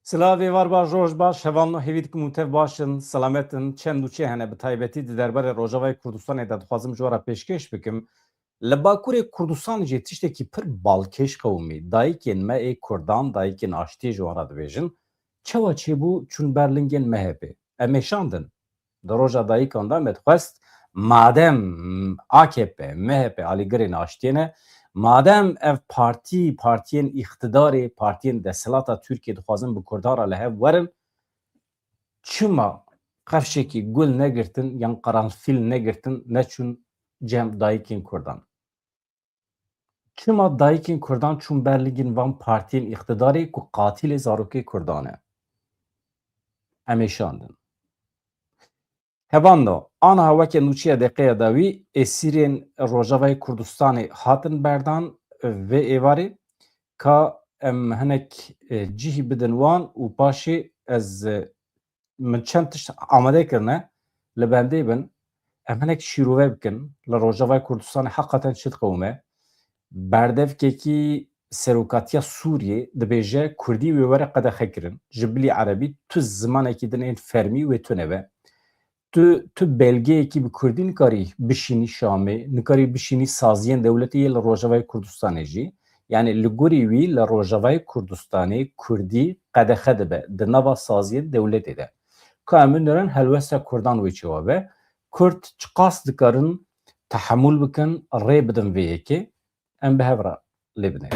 Silavê var baş roj baş hevalno hêvî dikim û tev başin selametin çend û çê hene bi taybetî di derbarê Rojavayê Kurdistanê de dixwazim ji we re pêşkêş bikim. Li Bakurê Kurdistanê jî tiştekî pir balkêş qewmî dayîkên me ê Kurdan dayîkên aştiyê ji wan re dibêjin çawa çêbû çûn berlingên MHP. Em ê şandin. Di roja dayîkan de me dixwest madem AKP, MHP alîgirên aştiyê ne madem ev partiyên îxtidarê, partiyên desthilata Tirkiye dixwazin bi Kurdan re li hev werin, çima qefşekî gul negirtin yan qaranfîl negirtin neçûn cem dayîkên Kurdan? Çima dayîkên Kurdan çûn berlingên van partiyên îxtidarê ku qatilê zarokê Kurdan e? Em ê şandin. Hevando, ana weke nûçiya deqeya da wî Esîrên Rojavayê Kurdistanê hatin berdan vê êvarê ka em hinek cihî bidin wan û paşê ez min çend tişt amade kirine li bendê bin em hinek şîrove bikin li Rojavayê Kurdistanê heqeten çi diqewime berdevkekî serokatiya Sûriye dibêje Kurdî wê were qedexe kirin ji bilî erebî tu zimanekî din ên fermî wê tune be tu belgeyekî bi Kurdî nikarî bişînî Şamê nikarî bişînî saziyên dewletê yê li Rojavayê Kurdistanê jî yani li gorî wî li Rojavayê Kurdistanê Kurdî qedexe dibe di nava saziyên dewletê de ka em binirin helwesta Kurdan wê çawa be Kurd çi qas dikarin tehemûl bikin rê bidin vê yekê em bi hev re lê bine.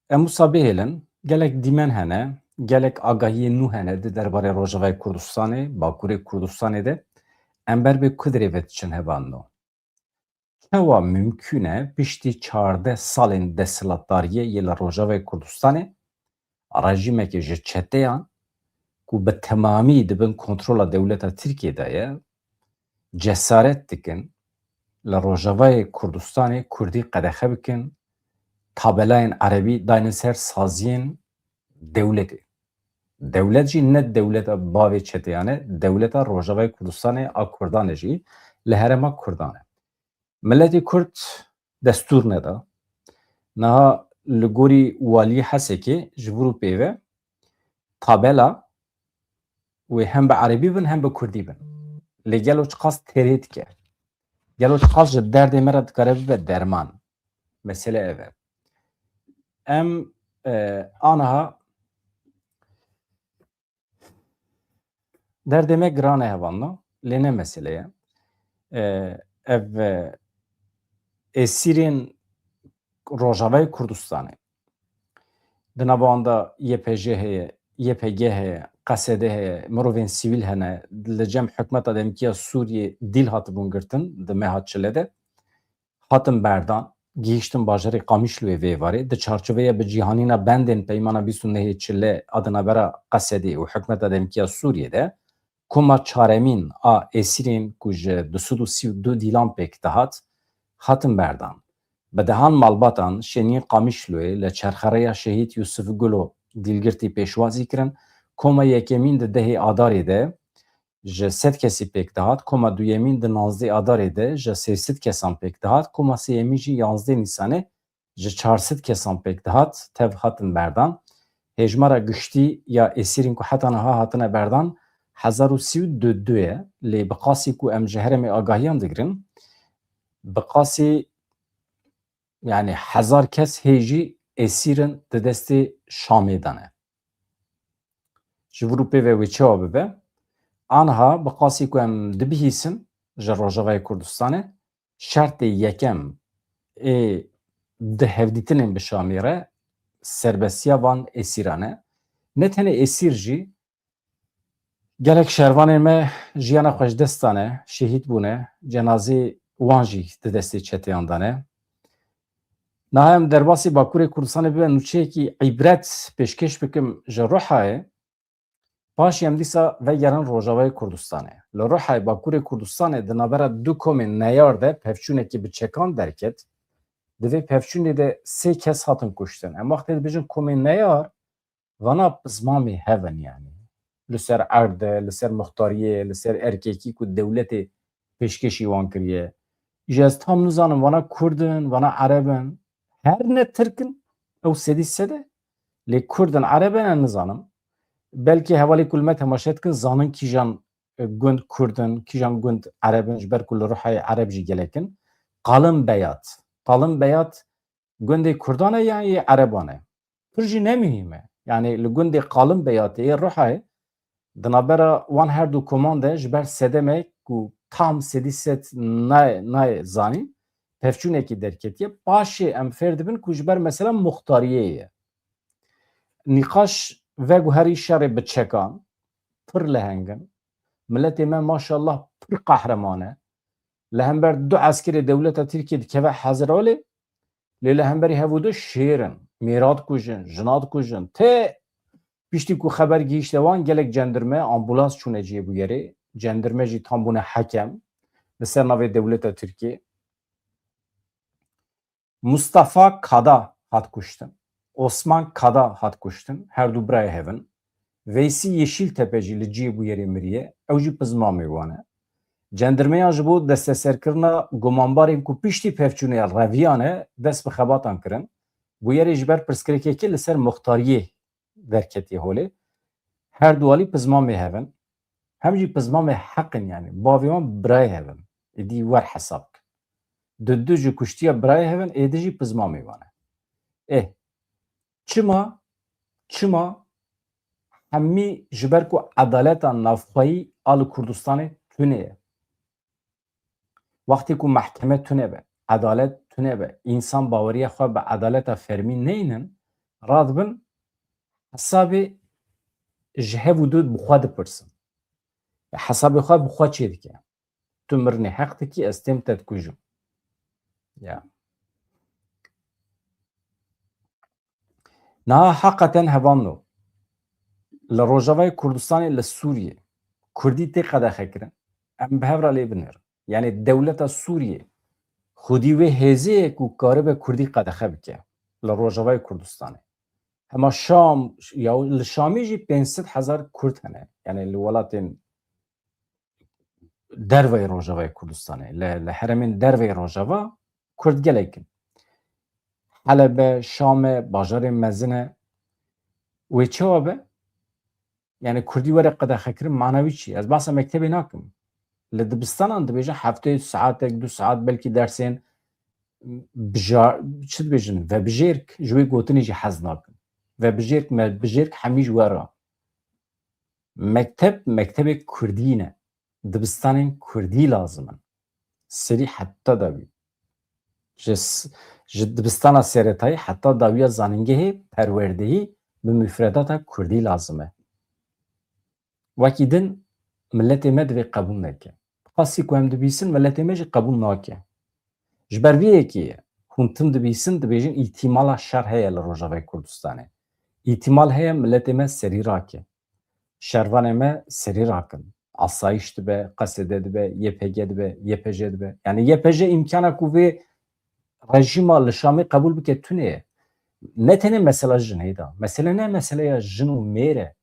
Em wisa bihêlin gelek dîmen hene, gelek agahiyên nû hene di derbarê Rojavayê Kurdistanê, Bakurê Kurdistanê de em ber bê Kudrê ve diçin hevano. Çawa mümkün e piştî 14 salên desthilatdariyê yê li Rojavayê Kurdistanê rejîmekê ji çeteyan ku bi temamî dibin kontrola dewleta Tirkiye de ye cesaret dikin li Rojavayê Kurdistanê Kurdî qedexe bikin tabelayên erebî daynin ser saziyên dewletê. Dewlet jî ne dewleta bavê çeteyan e, dewleta Rojavayê Kurdistanê a Kurdan e jî li herêma Kurdan e. Milletê Kurd destûr neda. Niha li gorî waliyê Hesekê ji vir û pêve tabela wê hem bi erebî bin hem bi Kurdî bin. Lê gelo çi qas têrê dike. Gelo çi qas ji derdê me re dikare bibe derman. Mesele ev e. Em aniha derdê me giran e hevalno lê ne mesele ye. Ev Esîrên Rojavayê Kurdistanê di nava wan de YPG heye, YPG heye, qesede heye, mirovên sivîl hene li cem hikûmeta demkiya Sûriye dîl hatibûn girtin di meha çile de hatin berdan gihîştin bajarê Qamişloyê vê êvarê di çarçoveya bi cîhanîna bendên peymana 29 çile adina bera qesedê û hikûmeta demkiya Sûriye de koma çaremîn a esîrên ku ji 232 dîlan pêk dihat hatin berdan. Bi dehan malbatan şeniyên Qamişloyê li çerxereya şehîd Yusuf Gulo dîlgirtî pêşwazî kirin koma yekemîn di dehê adarê de ji 100 kesî pêk dihat koma duyemîn di 19 adarê de ji 300 kesan pêk dihat koma sêyemîn jî 11 Nîsanê ji 400 kesan pêk dihat tev hatin berdan hêjmara giştî ya esîrên ku heta niha hatine berdan 1332 lê bi qasî ku em ji herêmê agahiyan digirin, bi qasî yani 1000 kes hê jî esîrin di destê Şamê de ne. Ji vir û pêvê wê çawa bibe? Anha bi qasî ku em dibihîsin ji Rojavayê Kurdistanê, şertê yekem ê di hevdîtinên bi Şamê re serbestiya van esîran e. Ne tenê esîr jî gelek şervanên me jiyana xwe ji dest dane, şehîd bûne, cenazê wan jî di destê çeteyan de ne. Niha em derbasî Bakurê Kurdistanê bibe nûçeyekî îbret pêşkêş bikim ji Rihayê, paşê em dîsa vegerin Rojavayê Kurdistanê. Li Rihayê Bakurê Kurdistanê di navbera du komên neyar de pevçûnekî bi çekan derket. Di vê pevçûnê de 3 kes hatin kuştin. Em wextê dibêjin komên neyar, vana pizmamê hevin yani. Li ser erde, li ser muxtariyê, li ser erkekî ku dewletê pêşkêşî wan kiriye. Ji ez tam nizanim vana Kurdin, vana Erebin. Her ne Tirkin, ew sedî sede. Lê Kurdin, Erebin em nizanim. Belkî hevalê ku li me temaşe dikin zanin kîjan gund Kurdin, kîjan gund Erebin ji ber ku li Rihayê Ereb jî gelekin. Qalin beyat. Qalin beyat gundê Kurdan e yan yê Ereban e. Pir jî nemîhîm e. Yani li gundê qalin beyatê yê Rihayê di navbera wan her du koman de ji ber sedemek ku tam sedî sed nayê zanîn pevçûnekî derketiye. Paşê em fêr dibin ku ji ber mesela muxtariyê ye. Nîqaş veguherî şerê bi çekan pir lehengin. Milletê me maşallah pir qehreman e. Li hember du eskerê dewleta Tirkiye dikeve Hezralê, lê li hemberî hevû de şêrin, mêrat kujin, jinat kujin. Tê piştî ku xeber gihîşte wan gelek cendirme, ambulans çûne ciyê bû yerê. Cendirme jî tam bûne hekem li ser navê dewleta Tirkiye. Mustafa Kada hat kuştin. Osman Kada hat kuştin. Her du birayê hevin. Veysî Yeşîltepe jî li ciyê bû yerê miriye. Ew jî pizmamê wan e. Cendirmeyan ji bo desteserkirina gumanbarên ku piştî pevçûneya reviyan e dest bi xebatan kirin. Bu yerê ji ber pirsgirêkekê li ser muxtariyê derketiye holê. Her du alî pizmamê hevin. Hem jî pizmamê heqin yani. Bavê wan birayê hevin. Êdî wer hesab kir. Di du ji kuştiya birayê hevin, êdî jî pizmamê wan e. Çima hemî ji ber ku edaleta navxweyî a li Kurdistanê tune ye. Wextê ku mehkeme tune be, edalet tune be, însan baweriya xwe bi edaleta fermî neynin, radibin hesabê ji hev û du bi xwe dipirsin. Hesabê xwe bi xwe çê dike. Tu mirinê heq dikî, ez têm te dikujim. Ya. Niha heqeten hevan o. Li Rojavayê Kurdistanê li Sûriye Kurdî tê qedexe kirin. Em bi hevra lê binirin. Yani dewleta Sûriye xwedî wê hêzê ku karibe Kurdî qedexe bike li Rojavayê Kurdistanê. Hema Şam ya li Şamê jî 500,000 Kurd hene. Yani li welatên derveyê Rojavayê Kurdistanê. Li heremên derveyê Rojava Kurd gelek in. Helebe, Şamê, bajarên mezin e. Wê çawa be? Yani Kurdî were qedexe kirin manavî çi? Ez behsa mektebê nakim. Li dibistanan dibêje hefteyê saetek, 2 saat belkî dersên çi dibêjin vebijêrk ji wê gotinê jî hez nakin. Vebijêrk mebijêrk hemî ji we re. Mektebê Kurdî ne. Dibistanên Kurdî lazim in. Serî heta dawî. Ji dibistana serêtayî heta dawiya zanîngehê perwerdehî bi müfredata Kurdî lazim e. Wekî din milletê me divê qebûl neke. Qasî ku em dibîsin milletê me jî qebûl nake. Ji ber vê yekê ye. Hûn tim dibîsin dibêjin îhtîmala şer heye li Rojavayê Kurdistanê. İhtimal heye milletê me serî rake. Şervanê me serî rakin. Asayîş dibe, qesede dibe, YPG dibe, YPJ dibe. Yani YPJ imkana ku vê rejîma li Şamê qebûl bike tune ye. Ne tenê mesela jinê da. Mesele ne meseleya jin û mêr e.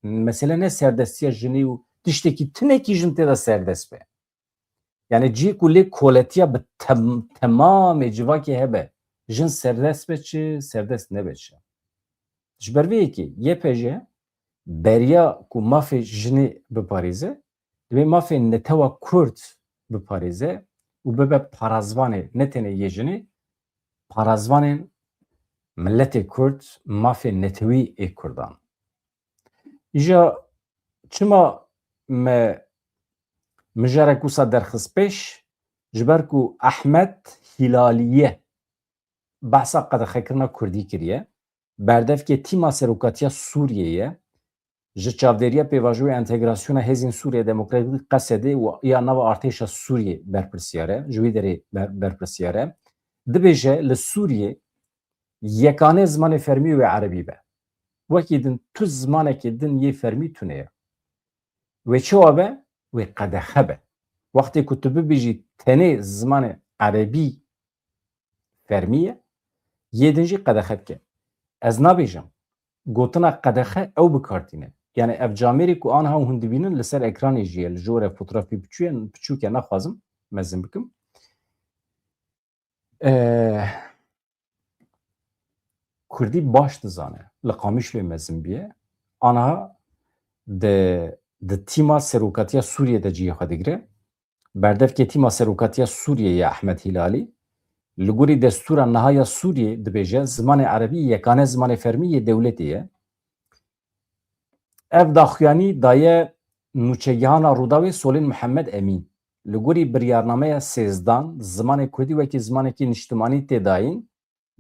Mesele ne serdestiya jinê û tiştekî tinekî jin tê de serdest be. Yani cî ku lê koletiya bi temamê civakê hebe jin serdest be çi, serdest nebe çi. Ji ber vê yekê YPJ beriya ku mafê jinê biparêze divê mafê netewa Kurd biparêze û bibe parazvanê ne tenê yê jinê parazvanên milletê Kurd mafê netewî ê Kurdan. İja çima me mijarek wisa derxist pêş ji ber ku Ehmed Hilaliye behsa qedexekirina Kurdî kiriye berdevkê tîma serokatiya Sûriyeyê ji çavdêriya pêvajoya entegrasyona Hêzên Sûriye Demokratîk Qesedê û ya nava artêşa Sûriye berpirsiyar e ji wî derê berpirsiyar e dibêje li Sûriyê yekanê zimanê fermî wê erebî be. Wekî din tu zimanekê din yê fermî tune ye. Wê çawa be? Wê qedexe be. Wextê ku tu bibêjî tenê zimanê erebî fermî ye yê din jî qedexe bike. Ez nabêjim gotina qedexe ew bikartîne. Yani ev camerê ku aniha hûn dibînin li ser ekranê jî ye li jor ev fotoğrafî biçûk e naxwazim mezin bikim. Kurdî baş dizane li Qamişloyê mezin bîye aniha di tîma serokatiya Sûriyê de ciyê xwe digire berdevkê tîma serokatiya Sûriyeyê Ehmed Hilalî li gorî destûra nihaya Sûriyê dibêje zimanê erebî yekane zimanê fermî yê dewletê ye. Ev daxuyanî daye nûçegihana Rûdawê Solên Mihemed Emîn li gorî biryarnameya sêzdan zimanê Kurdî wekî zimanekî niştimanî tê dayîn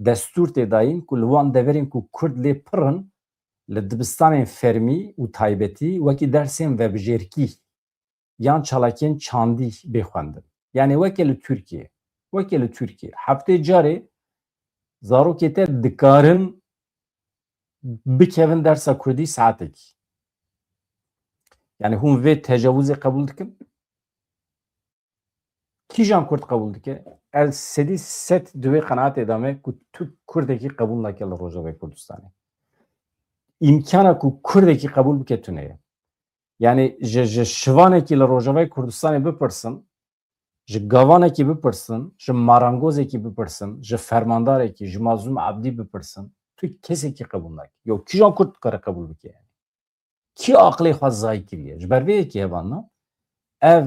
destûr tê dayîn ku li wan deverên ku Kurd lê pirin li dibistanên fermî û taybetî wekî dersên vebijêrkî yan çalakiyên çandî bê xwendin. Yani weke li Tirkiye weke li Tirkiye heftê carê zarokê te dikarin bikevin dersa Kurdî saetekî. Yani hûn vê tecavüzê qebûl dikin? Kîjan Kurd qebûl dike? El sedî set di vê qenaetê de me ku tu Kurdekî qebûl nake li Rojavayê Kurdistanê. İmkana ku Kurdekî qebûl bike tune ye. Yani ji şivanekî li Rojavayê Kurdistanê bipirsin, ji gavanekî bipirsin, ji marangozekî bipirsin, ji fermandarekî, ji Mazlûm Ebdî bipirsin, tu kesekî qebûl nake. Yo kîjan Kurd dikare qebûl bike yani? Kî aqlê xwe zayî kiriye? Ji ber vê yekî hevan ev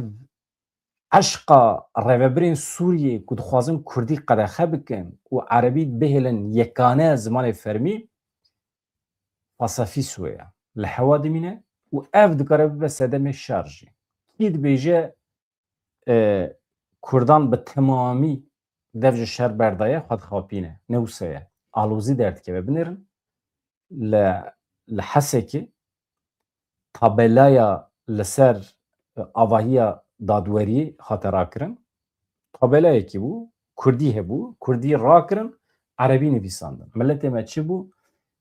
eşqa revebirên Sûriyê ku dixwazin Kurdî qedexe bikin û erebî bihêlin yekane zimanê fermî pasafîs we ye. Li hewa dimîne û ev dikare bibe sedemê şer jî. Kî dibêje Kurdan bi temamî dev ji şer berdaye xwe dixapîne. Ne wisa ye? Alozî derdikeve binêrin li Hesekê tabelaya li ser avahiya dadweriyê hate rakirin. Tabelayekî bû, Kurdî hebû, Kurdî rakirin, erebî nivîsandin. Milletê me çi bû?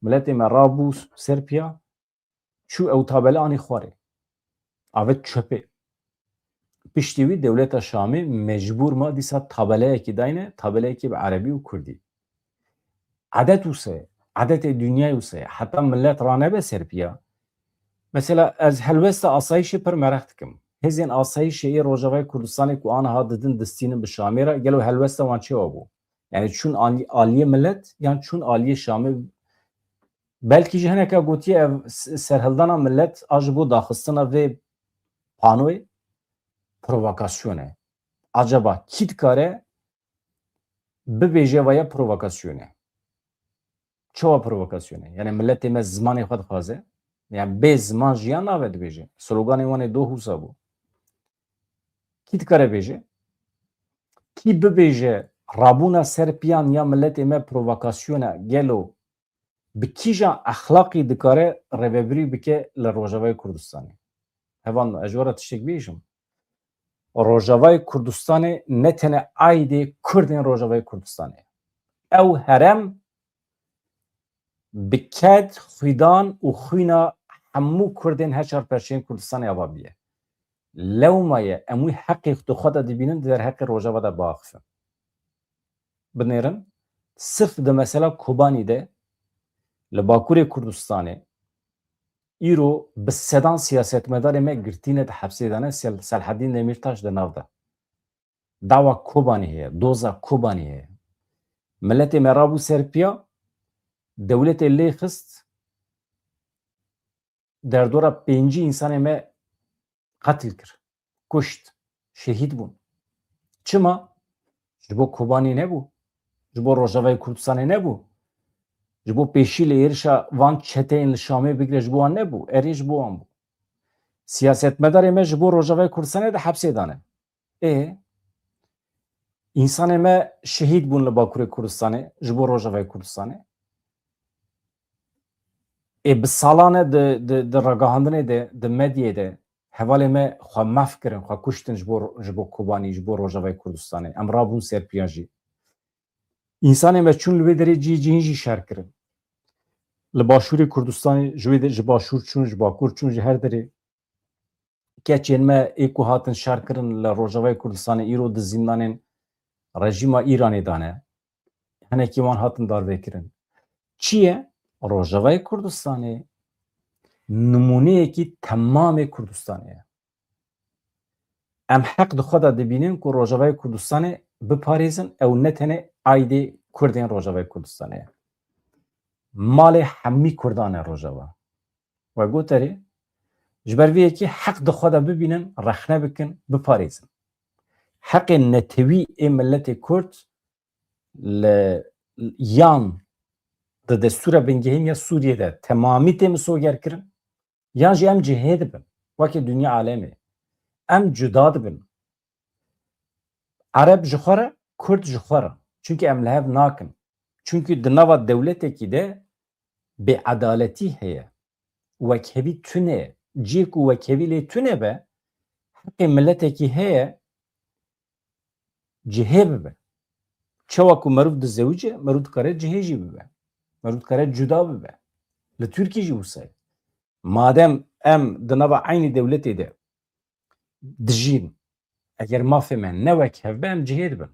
Milletê me rabû Serpiya, çû ew tabela anî xwarê. Avêt çöpê. Piştî wî dewleta Şamê mecbûr ma dîsa tabelayekî dayne, tabelayekî bi erebî û Kurdî. Edet wisa ye, edetê dunyayê wisa ye. Heta millet ranebe Serpiya. Mesela ez helwesta asayişê pir merex dikim. Hêzên asayişê ê Rojavayê Kurdistanê ku aniha didin distînin bi Şamê re gelo helwesta wan çêwa bû? Yani çûn aliyê millet yan çûn aliyê Şamê belkî ji hineka gotiye ev serhildana millet a ji bo daxistina vê panoyê provokasyon e. Acaba kî dikare bibêje vaya provokasyon e? Çawa provokasyon e? Yani milletê me zimanê xwe dixwaze yani bê ziman jiyan nave dibêje. Sloganê wan ê doh wisa bû. Kî dikare bêje? Kî bibêje rabûna Serpiyan ya milletê me provokasyon e gelo bi kîjan exlaqî dikare rêvebirî bike li Rojavayê Kurdistanê? Hevan ez ji we re tiştek bêjim. Rojavayê Kurdistanê ne tene aydê Kurdên Rojavayê Kurdistanê. Ew herem bi ked, xwîdan û xwîna hemû Kurdên heşar perşeyên Kurdistanê ava bîye. Lewma ye em wî heqê xwe de dibînin di derheqê Rojava de biaxivin. Binêrin sirf di mesela Kobanî de li Bakurê Kurdistanê îro bi sedan siyasetmedarê me girtîne di hepsê de ne Selhedîn Demirtaş di nav de. Dawa Kobanî heye, doza Kobanî heye. Milletê me rabû Serpiya, dewletê lê xist derdora pêncî insanê me qetil kir, kuşt, şehîd bûn. Çima? Ji bo Kobanî nebû, ji bo Rojavayê Kurdistanê nebû, ji bo pêşî li êrişa van çeteyên li Şamê bigire ji bo wan nebû, erê ji bo wan bû. Siyasetmedarê me ji bo Rojavayê Kurdistanê de hepsê dane. İnsanê me şehîd bûn li Bakurê Kurdistanê ji bo Rojavayê Kurdistanê. Bi salan e di ragihandinê de, di medyê de hevalê me xwe mef kirin, xwe kuştin ji bo Kobanî, ji bo Rojavayê Kurdistanê. Em rabûn serpiyan jî. İnsanê me çûn li wê derê cihên jî şer kirin. Li Başûrê Kurdistanê ji Başûr çûn, ji Bakur çûn, ji her derê. Keçên me ê ku hatin şer kirin li Rojavayê Kurdistanê îro di zindanên rejîma Îranê dane. Hinekî wan hatin darvekirin. Çi ye? Rojavayê Kurdistanê nûmuneyekî temamê Kurdistanê ye. Em heq di xwe de dibînin ku Rojavayê Kurdistanê biparêzin, ew ne tenê aydê Kurdên Rojavayê Kurdistanê ye. Malê hemî Kurdan e Rojava. We goterê ji ber vê yekê heq di xwe de bibînin, rexne bikin, biparêzin. Heqê netewî ê milletê Kurd li yan di destûra bingehîniya Sûriyê de temamî tê misoger kirin, yan jî em cihê dibin. Wekî dünya alemê. Em cuda dibin. Ereb ji xwe re, Kurd ji xwe re. Çünkü em li hev nakin. Çünkü di nava dewletekî de bêedaletî heye. Wekhevî tune, cih ku wekhevî lê tune be, heqê milletekî heye, cihê bibe. Çawa ku merûv di zewce, merûv dikare cihê jî bibe. Merûv dikare cuda bibe. Li Tirkî jî wisa ye. Madem em di nava aynî dewletê de dijîn, eger mafê me ne wekhev be, em cihê dibin.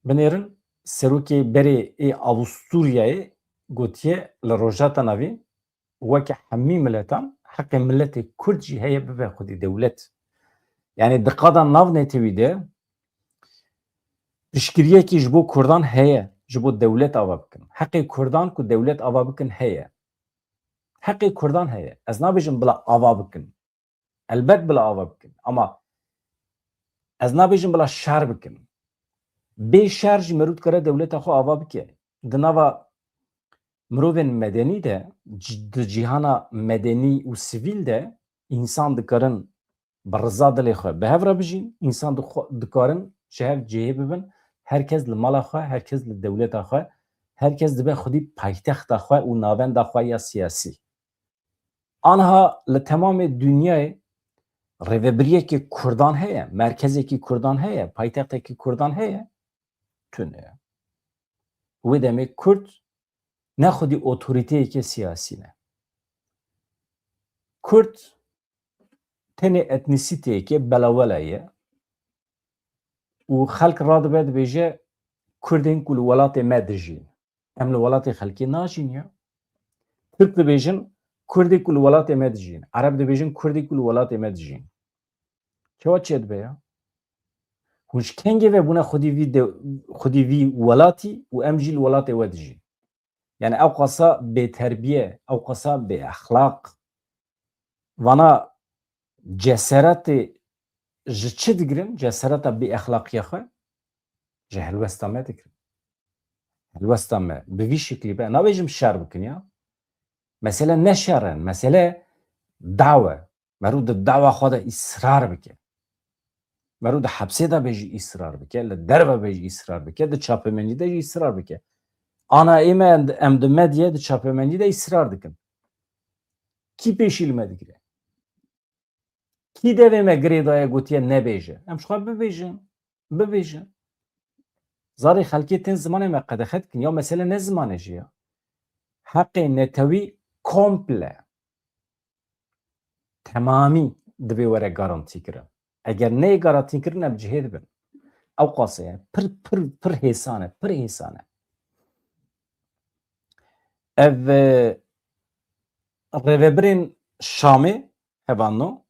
Binêrin serokê berê ê Avusturyayê gotiye li rojata navî weke hemî milletan heqê milletê Kurd jî heye bibe xwedî dewlet. Yani di qada nav netewî de piştgiriyekî ji bo Kurdan heye, ji bo dewlet ava bikin. Heqê Kurdan ku dewlet ava bikin heye. Heqê Kurdan heye. Ez nabêjim bila ava bikin. Elbet bila ava bikin. Ama ez nabêjim bila şer bikin. Bê şer jî merû dikare dewleta xwe ava bike. Di nava mirovên medenî de, di cîhana medenî û sivîl de însan dikarin bi riza dilê xwe bi hev re bijîn, însan dikarin ji hev cihê bibin, herkes li mala xwe, herkes li dewleta xwe, herkes dibe xwedî paytexta xwe û navenda xwe ya siyasî. Aniha li temamê dünyayê rêvebiriyekî Kurdan heye, merkezekî Kurdan heye, paytextekî Kurdan heye, tune ye. Wê demê Kurd ne xwedî otoriteyekî siyasî ne. Kurd tenê etnisîteyekî belewela ye û xelk radibe dibêje Kurdên ku li welatê me dijîn. Em li welatê xelkê najîn ya. Türk dibêjin Kurdê ku li welatê me dijîn. Ereb dibêjin Kurdê ku li welatê me dijîn. Çawa çê dibe ya? Hûn ji kengê ve bûne xwedî vî welatî û em jî li welatê we dijîn. Yani ew qasa bêterbiye, ew qasa bêexlaq. Vana cesaretê ji çi digirin? Cesereta bêexlaqiya xwe ji helwesta me digirin. Helwesta me bi vî şeklî be. Nabêjim şer bikin ya. Mesele ne şerin? Mesele dawe. Merû di dawa xwe de îsrar bike. Merû di hepsê de be jî îsrar bike, li derve be jî îsrar bike, di çapemeniî de jî îsrar bike. Ana ême em di medyê di çapemeniî de îsrar dikin. Kî pêşî li me digire? Kî devê me girê daye gotiye nebêje? Em ji xwe bibêjin. Bibêjin. Zarê xelkê tên zimanê me qedexe dikin ya mesele ne zimanê jî ya. Heqê netewî komple temamî dibe were garantî kirin. Eger neyê garantî kirin em cihê dibin. Ew qase ye. Pir hêsan e. Pir hêsan e. Ev rêvebirên Şamê hevanno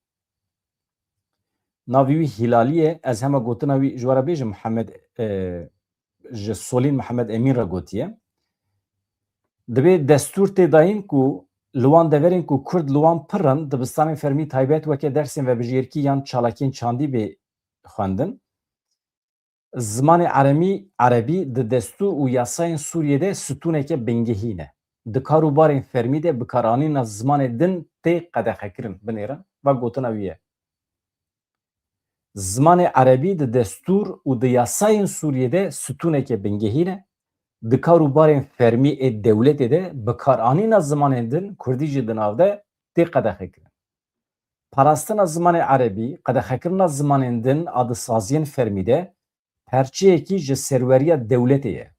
navî wî Hilaliye ye. Ez hema gotina wî ji were bêjim Mihemed ji Solîn Mihemed Emîn re gotiye. Dibe destûr tê dayîn ku لوان deverên ku Kurd liwan pirin dibistanên fermî taybet weke dersên vebijêrkî yan çalakiyên çandî bê xwendin. Zimanê Erebî di destûr û yasayên Sûriyeyê stûneke bingehî ne. Di karûbarên fermî de bikaranîna zimanê din tê qedexekirin binêrin ve gotina wî ye. Zimanê Erebî di destûr û di yasayên Sûriyeyê stûneke bingehî ne. Di karûbarên fermî ê dewletê de bikaranîna zimanên din Kurdî jî di nav de tê qedexekirin. Parastina zimanê Erebî, qedexekirina zimanên din a di saziyên fermî de perçeyekî ji serweriya dewletê ye.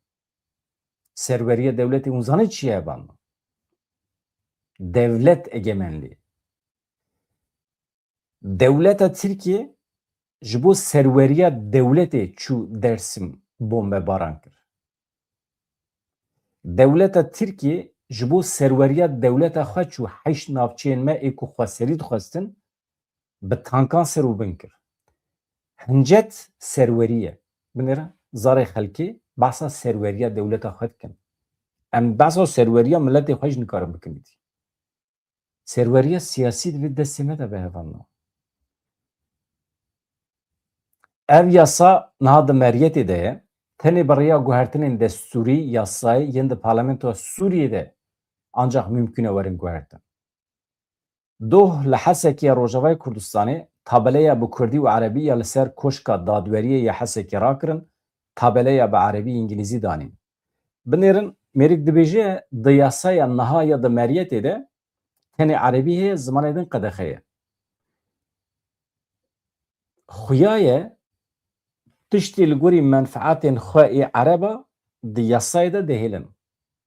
Serweriya dewletê hûn zanîn çi ye evan? Devlet egemenliği. Devleta Tirkiye ji bo serweriya dewletê çû Dersim bombebaran kir. Devleta Tirkiye ji bo serweriya dewleta xwe çû heşt navçeyên me ê ku xweserî dixwestin bi tankan ser û bin kir. Hincet serwerî ye. Binêre zarê xelkê behsa serweriya dewleta xwe dikin. Em behsa serweriya milletê xwe jî nikarin bikin. Serweriya siyasî divê destê me de bihevan. Ev yasa niha di meriyetê de ye. Tenê bi rêya guhertinên destûrî yasayê yên di parlamentoya Sûriyeyê de ancak mümkün e werin guhertin. Doh li Hesekiya Rojavayê Kurdistanê tabeleya bi Kurdî û Erebî ya li ser koşka dadweriyê ya Hesekê rakirin, tabeleya bi Erebî İngilîzî danîn. Binêrin mêrik dibêje di yasaya niha ya di meriyetê de tenê Erebî heye zimanê din qedexe ye. Xuya ye tiştî li gorî menfaetên xwe ê Ereba di yasayê de dihêlin.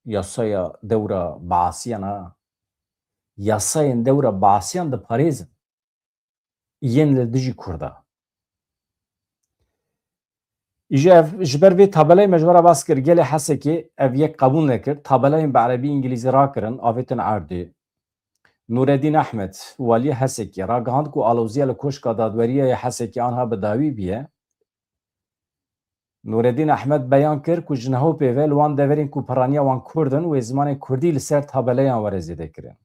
Yasaya dewra Baasiyan ha. Yasayên dewra Baasiyan diparêzin. Yên li dijî Kurda. Ji ber vê tabelayê me ji we re bas kir gelê Hesekê ev yek qebûl nekir. Tabelayên bi Erebî İngilîzî rakirin avêtin Erdê. Nureddîn Ehmed waliyê Hesekê ragihand ku alozîya li koşka dadweriyê Hesekê anha bi dawî bîye. Nureddîn Ehmed beyan kir ku ji Nehopê ve li wan deverên ku piraniya wan Kurd in wê zimanê Kurdî li ser tabeleyan were zêde kirin.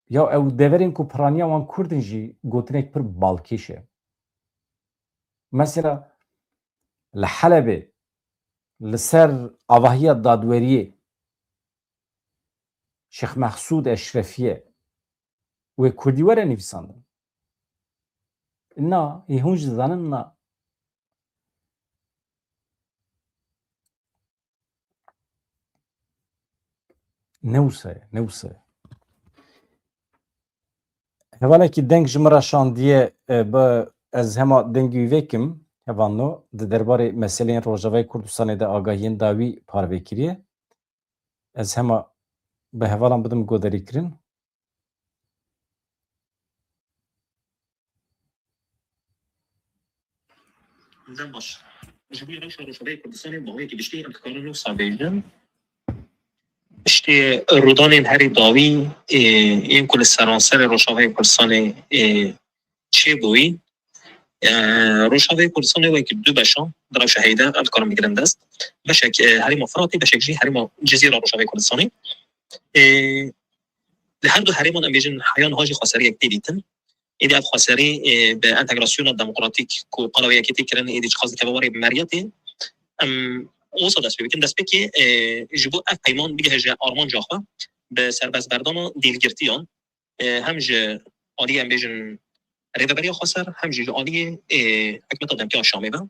Ya ew deverên ku piraniya wan Kurd in jî gotinek pir balkêş e. Mesela li Helebê li ser avahiya dadweriyê Şeyx Mehsûd Eşrefiye wê Kurdî were nivîsandin. Na, hûn ji dizanin na. Ne wisa ye, ne wisa ye. Hevalekî deng ji min re şandiye bi ez hema dengî wî vekim hevanno di derbarê meseleyên Rojavayê Kurdistanê de agahiyên dawî parvekiriye. Ez hema bi hevalan bidim goderîkirin. Baş. Ji bo rewşa Rojavayê Kurdistanê bawiyekî giştî em dikarin wisa bêjin. İşte rodanên herî dawî yên ku li seranserê Rojavayê Kurdistanê çêbûyî. Rojavayê Kurdistanê wekî du beşan di rewşa heyde ev dikarin bigirin dest. Beşek herîma Firatê, beşek jî herîma Cizîra Rojavayê Kurdistanê. Li her du herêman em bêjin heya niha jî xweseriyek tê dîtin. Êdî ev xweserî bi entegrasyona demokratîk ku qala wê yekê tê kirin êdî çixaz dike warê meriyetê em wisa dest pê bikin. Destpêkê ji bo ev peyman bigihe ji armanca xwe bi serbestberdana dêlgirtiyan hem ji aliyê em bêjin rêveberiya xweser hem jî ji aliyê hikûmeta demkîya Şamê ve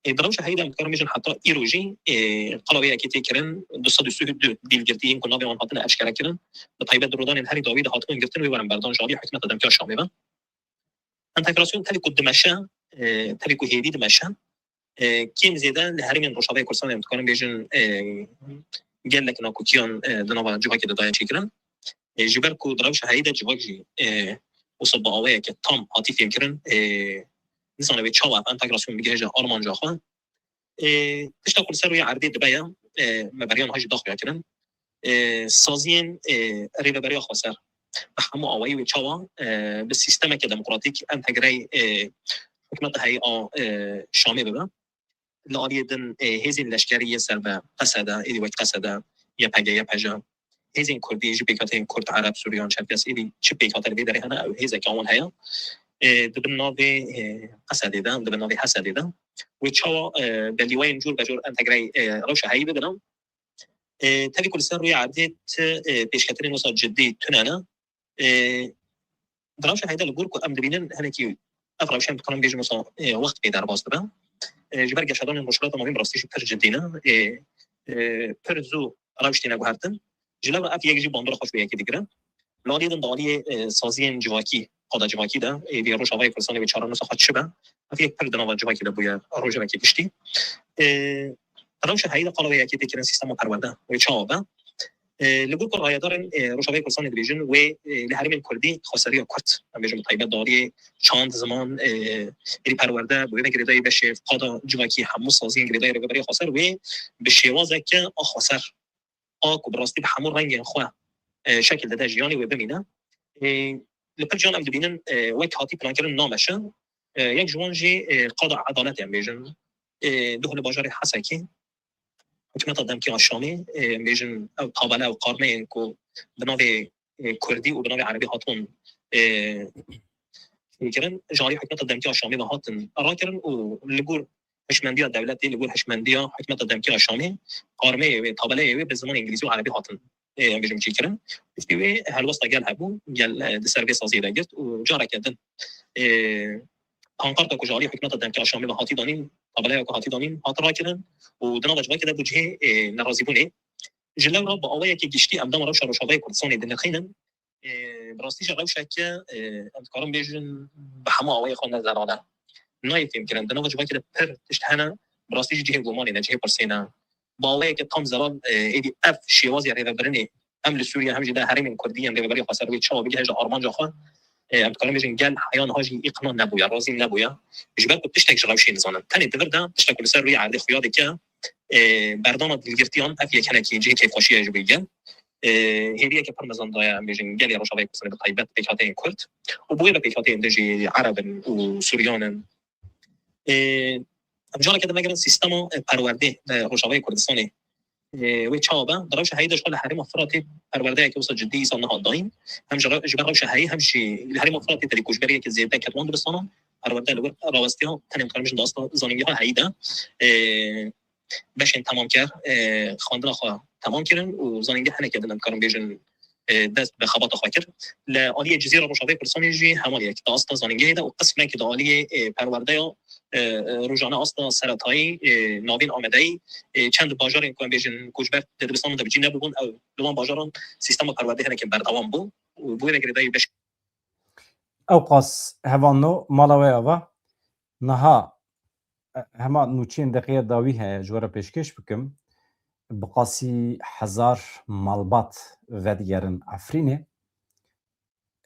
di rewşa heyî de em dikarin bêjin heta îro jî qala wê yekê tê kirin du sed û sih du dêlgirtiyên ku navê wan hatine eşkere kirin bi taybet di rodanên herî dawî de hatibin girtin wê werin berdan ji aliyê hikûmeta demkîya Şamê ve entegrasyon tevî ku dimeşe tevî ku hêdî dimeşe kêm zêde li herêmên Rojavayê Kurdistanê em dikarin bêjin gelek nakokiyan di nava civakê de daye çêkirin. Ji ber ku di rewşa heyî de civak jî wisa bi awayeke tam hatî fêmkirin dîsana wê çawa entegrasyon bigihe ji armanca xwe tişta ku li ser wê erdê dibe ye me beriyan jî daxuya kirin saziyên rêveberiya xweser bi hemû awayî wê çawa bi sîstemeke demokratîk entegrey hikûmeta heyî a Şamê bibe. Li aliyê din hêzên leşkerî yê ser be qesede êdî wek qesede یا پگه یا پجا هیزین کردی جو پیکاتین کرد عرب سوریان چرکس ایدی چه پیکاتر بیداره هنه او هیزه که اون هیا دبن ناوی قصدی دم دبن ناوی حسدی دم و چاوا بلیوین جور بجور انتگری روش هایی ببینم تبي كل سنة روي عديت بيشكترين وصل جدي تنانا دراوش هيدا الجوركو أم دبينن هنكي أفرع شيء بتكلم بيجي مثلا وقت بيدار باص تبع جبر جشادون المشكلات ما بين براستيش بتر جدينا برزو راوشتينا جوهرتن جلو أف يجي باندور خوش بيا كده كده لادي دن دالي سازين جواكي قادا جواكي ده بيروش هواي كل سنة بيشارن نص خد شبه أف يك بردنا وجواكي ده بويا روجا كي كشتي روش هيدا قالوا يا كده كده سيستم پرونده و چاوبه لگور کار رایدارن روشاوی کردستان دیویژن و لحریم کردی خسری کرد من بجم طیبه داری چند زمان ری پرونده بوده گریدای بشه قادا جواکی همو سازی گریدای رو برای خسر و به شوازه که خسر آکو براستی به همون رنگ خو شکل داده جیانی و ببینه لپر جان ام دبینن وقت هاتی پلان کردن نامشه یک جوان جی قادا عدالت ام بجن دخل باجار حسکی حکومت دمکی آشامی بیشتر قابل و قارمه کو بنای کردی و بنای عربی هاتون میکنن جاری حکومت دمکی آشامی و هاتن را کردن و لگور هشمندی دولتی لگور هشمندی حکومت دمکی آشامی قارمه و قابله و به زمان انگلیسی و عربی هاتن بیشتر چی کردن استوی هلوستا گل هبو گل دسرگی سازی داشت و جاری کردن هنقارت کجاری حکومت دمکی آشامی و هاتی دانیم قابله و هاتی دانیم هات را کردن و دنا وجبه كده بوجه نرازي بوني جلو رب اوه كي گشتي ام دم روش روشاوي كردستان دين خينن براستيش روشا كه انتقارم بيجن بحما اوه خون نظرانا نايف يمكن دنا وجبه كده پر تشتهنا براستيش جهه گماني نجه برسينا باوه كه تام زرال ايدي اف شيوازي ريبرني ام لسوريا هم جدا حريم كردي ام ريبري خسر وي تشاو بيجه ارمان جاخه ام تقارم بيجن قال حيان هاجي اقناع نبويا رازي نبويا جبال بتشتك روشين زانن تاني دبردا تشتك لسر روي عادي خيادي كه berdan dilgirtiyan ev yekenekî cihê kêfxweşiyê ji bîgel hêviyeke pir mezandaya em bêjin gelê Rojavayê Kurdistanê bi taybet pêkhateyên Kurd û bu yê ve pêkhateyên de jî Erebin û Suryanin em careke de vegirin sîstema perwerdê li Rojavayê Kurdistanê wê çawa be di rewşa heyî de ji xwe li herêma Firatê perwerdeyeke wisa ciddî îsal nihat dayîn hem ji ber rewşa heyî hem jî li herêma Firatê derî koçberiyeke zêde ketwan dibistanan perwerde li wir rawestiya tenê dikarim bijin asta zanîngeha heyî de بشین تمام کرد خواندن خوا تمام کردن و زننده هنه کردن کارم بیشن دست به خبات خوا کرد لعالی جزیره روشاوی کردستان جی همالی که داستا زننده ده و قسمی که دعالی پرورده یا روزانه استا سرطایی نابین آمدهی چند باجار این کارم بیشن کوچبر دبستان دبیجی نبودن او دوام باجاران سیستم پرورده هنه که بردوام بود و بوی نگریده بش اوقاس هوانو مالاوی آوا نها هما نوچین دقیقه داوی هست جوره پیشکش بکم بقاسی 1000 مالبات و دیگرن افرینه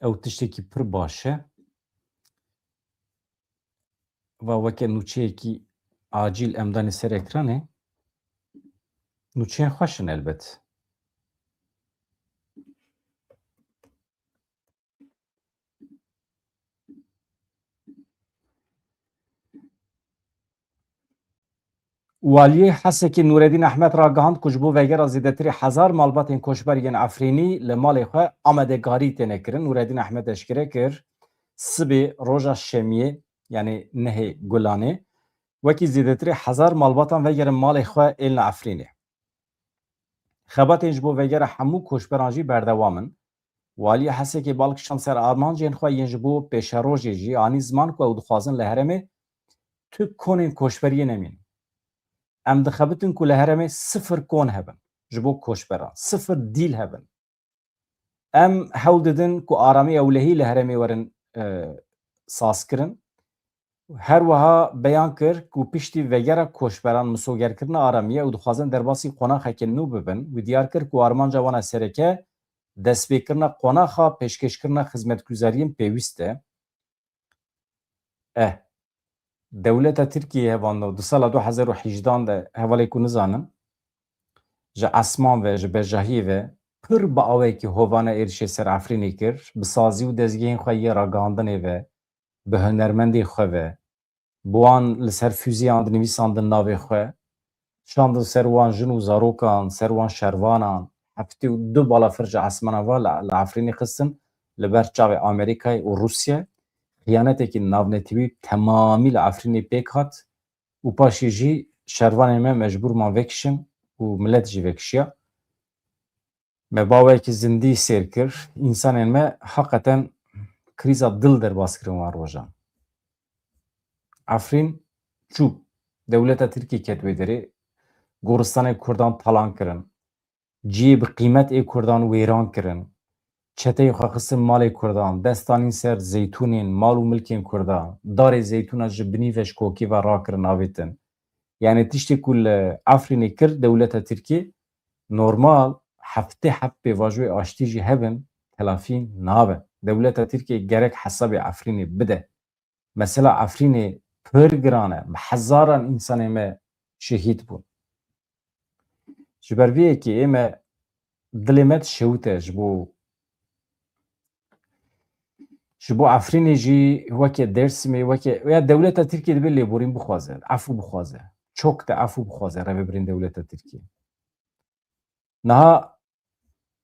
او تشتکی پر باشه و وکه نوچه کی عاجل امدانی سر اکرانه نوچین خوشن البت والیه حسکی نوردین احمد را گهاند کجبو وگر زیدتری 1000 مالبات این کشبرین افرینی لمال خو آمدگاری تنکرن نوردین احمد اشکره کر سبی روژا شمیه یعنی نه گلانه وکی زیدتری 1000 مالباتان وگر مال خو ایلن افرینه خبات اینجبو وگر همو کشبرانجی بردوامن والیه حسکی بالکشان سر آرمان جین خو اینجبو پیش روژی جی آنی زمان کو او دخوازن لهرمه تو کنین کشبریه نمین ام دخبتن که لهرمه 0 کون هبن جبو کشبران 0 دیل هبن ام حول ددن که آرامی اولهی لهرمه ورن ساس کرن هر وها بیان کر که پشتی وگر کشبران مسوگر کرن آرامیه او دخوازن درباسی قناخه که نو ببن و دیار کر که آرمان جوان سرکه دست بکرن قناخه پیشکش کرن خدمت گزاریم پیوسته دولت ترکیه هوانو دو سال 2018 ده حوالی کو نزانم جا اسمان و جا بجاهی و پر با اوی که هوانه ارشه سر افرینی کر بسازی و دزگین خواهی راگاندنه و به هنرمندی خواه و بوان لسر فوزی اند نویساندن ناوی خواه şandın serwan jin û zarokan, serwan şervanan, heftê û du balafirca esmana va li Efrînê xistin li ber çavê Amerîkayê û Rusyayê. Xıyanetekî navnetîwî temamî li Efrînê pêk hat û paşê jî şervanên me mecbûr man vekişin û millet jî vekişiya. Me bawekî zindî sêr kir, însanên me heqeten krîza dil derbas kirin wan rojan. Efrîn çû, dewleta Tirkiye ket wê derê, goristanê Kurdan talan kirin, ciyê bi qîmet ê Kurdan wêran kirin, çeteyê xwe xistin malê Kurdan, destanîn ser zeytûnên, mal û milkên Kurdan, darê zeytûna ji binî veşkokî ve rakirin avêtin. Yani tiştê ku li Efrînê kir dewleta Tirkiye, normal heftê heft pêvajoyê aştî jî hebin, telafî nabe. Dewleta Tirkiye gerek hesabê Efrînê bide. Mesela Efrînê pir giran e, bi hezaran însanê me şehîd bûn. Ji ber vê yekê ême dilê me dişewite ji bo Efrînê jî weke Dêrsimê weke ya dewleta Tirkiye dibe lêborîn bixwaze, efû bixwaze. Çok da efû bixwaze revebirên dewleta Tirkiye. Niha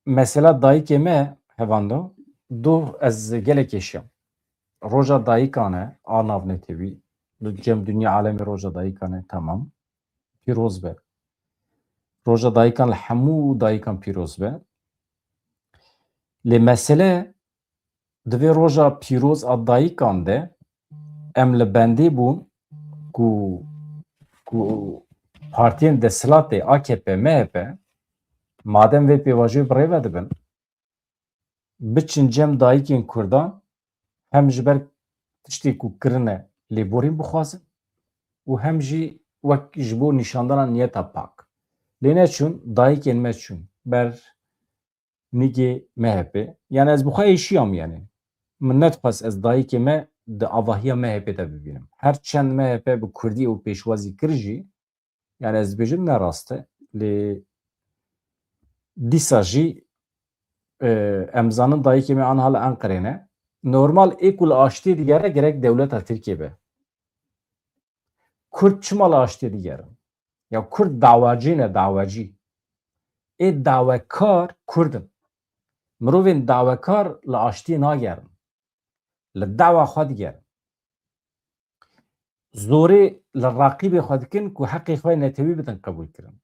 mesela dayîkê me hevando du ez gelek eşiyam. Roja dayîkan e a navnetêwî cem dünya alemê roja dayîkan e tamam. Pîroz be. Roja dayîkan li hemû dayîkan pîroz be. Lê mesele divê roja pîroz a dayîkan de em li bendê bûn ku partiyên desthilatê AKP, MHP madem vê pêvajoyê bi rêve dibin biçin cem dayîkên Kurdan hem ji ber tiştê ku kirine lêborîn bixwazin û hem jî wek ji bo nîşandana niyeta pak. Lê neçûn dayîkên me çûn ber nîgê MHP. Yani ez bi xwe êşiyam yani. Min nedixwest ez dayîkê me di avahiya MHP de bibînim. Her çend MHP bi Kurdî û pêşwazî kir jî yani ez dibêjim ne rast e. Lê dîsa jî em zanin dayîkê me aniha li Enqereyê ne. Normal ê ku li aştiyê digere gerek dewleta Tirkiye be. Kurd çima li aştiyê digerin? Ya Kurd dawacî ne dawacî. Ê dawekar Kurdin. Mirovên dawekar li aştiyê nagerin. Li dawa xwe digerin. Zorê li raqîbê xwe dikin ku heqê xwe netewî bidin qebûl kirin.